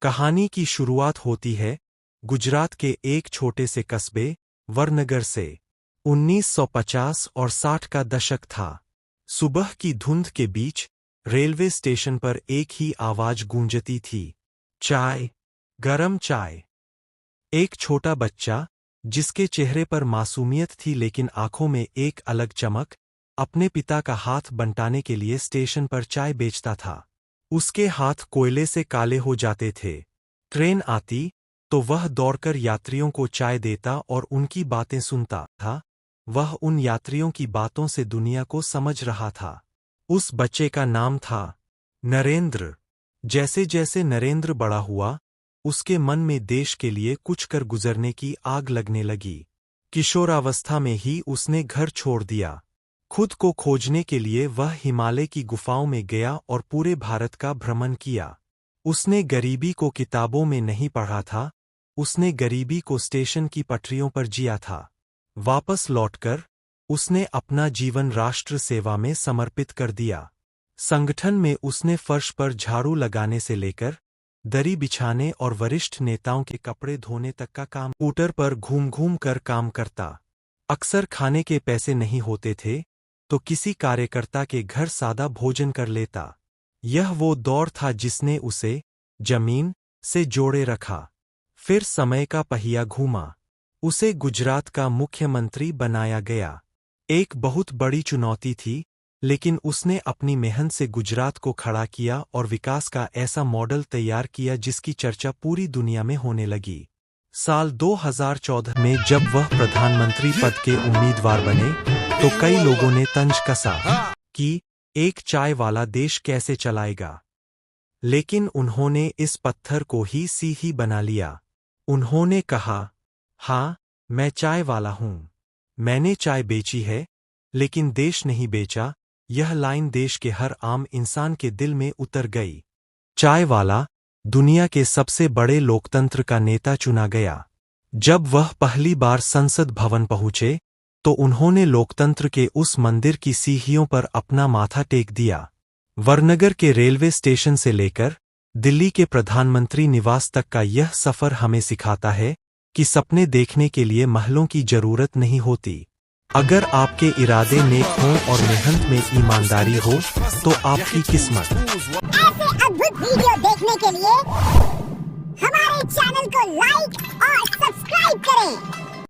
कहानी की शुरुआत होती है गुजरात के एक छोटे से कस्बे वरनगर से। 1950 और 60 का दशक था। सुबह की धुंध के बीच रेलवे स्टेशन पर एक ही आवाज गूंजती थी, चाय, गरम चाय। एक छोटा बच्चा, जिसके चेहरे पर मासूमियत थी लेकिन आंखों में एक अलग चमक, अपने पिता का हाथ बंटाने के लिए स्टेशन पर चाय बेचता था। उसके हाथ कोयले से काले हो जाते थे। ट्रेन आती तो वह दौड़कर यात्रियों को चाय देता और उनकी बातें सुनता था। वह उन यात्रियों की बातों से दुनिया को समझ रहा था। उस बच्चे का नाम था नरेंद्र। जैसे जैसे नरेंद्र बड़ा हुआ, उसके मन में देश के लिए कुछ कर गुजरने की आग लगने लगी। किशोरावस्था में ही उसने घर छोड़ दिया। खुद को खोजने के लिए वह हिमालय की गुफाओं में गया और पूरे भारत का भ्रमण किया। उसने गरीबी को किताबों में नहीं पढ़ा था, उसने गरीबी को स्टेशन की पटरियों पर जिया था। वापस लौटकर उसने अपना जीवन राष्ट्र सेवा में समर्पित कर दिया। संगठन में उसने फर्श पर झाड़ू लगाने से लेकर दरी बिछाने और वरिष्ठ नेताओं के कपड़े धोने तक का काम स्कूटर पर घूम घूम कर काम करता। अक्सर खाने के पैसे नहीं होते थे तो किसी कार्यकर्ता के घर सादा भोजन कर लेता। यह वो दौर था जिसने उसे जमीन से जोड़े रखा। फिर समय का पहिया घूमा। उसे गुजरात का मुख्यमंत्री बनाया गया। एक बहुत बड़ी चुनौती थी, लेकिन उसने अपनी मेहनत से गुजरात को खड़ा किया और विकास का ऐसा मॉडल तैयार किया जिसकी चर्चा पूरी दुनिया में होने लगी। साल 2014 में जब वह प्रधानमंत्री पद के उम्मीदवार बने तो कई लोगों ने तंज कसा कि एक चाय वाला देश कैसे चलाएगा। लेकिन उन्होंने इस पत्थर को ही बना लिया। उन्होंने कहा, हाँ, मैं चाय वाला हूँ। मैंने चाय बेची है, लेकिन देश नहीं बेचा। यह लाइन देश के हर आम इंसान के दिल में उतर गई। चाय वाला दुनिया के सबसे बड़े लोकतंत्र का नेता चुना गया। जब वह पहली बार संसद भवन पहुंचे तो उन्होंने लोकतंत्र के उस मंदिर की सीढ़ियों पर अपना माथा टेक दिया। वरनगर के रेलवे स्टेशन से लेकर दिल्ली के प्रधानमंत्री निवास तक का यह सफर हमें सिखाता है कि सपने देखने के लिए महलों की जरूरत नहीं होती। अगर आपके इरादे नेक हों और मेहनत में ईमानदारी हो तो आपकी किस्मत। ऐसे अद्भुत वीडियो देखने के लिए हमारे चैनल को लाइक और सब्सक्राइब करें।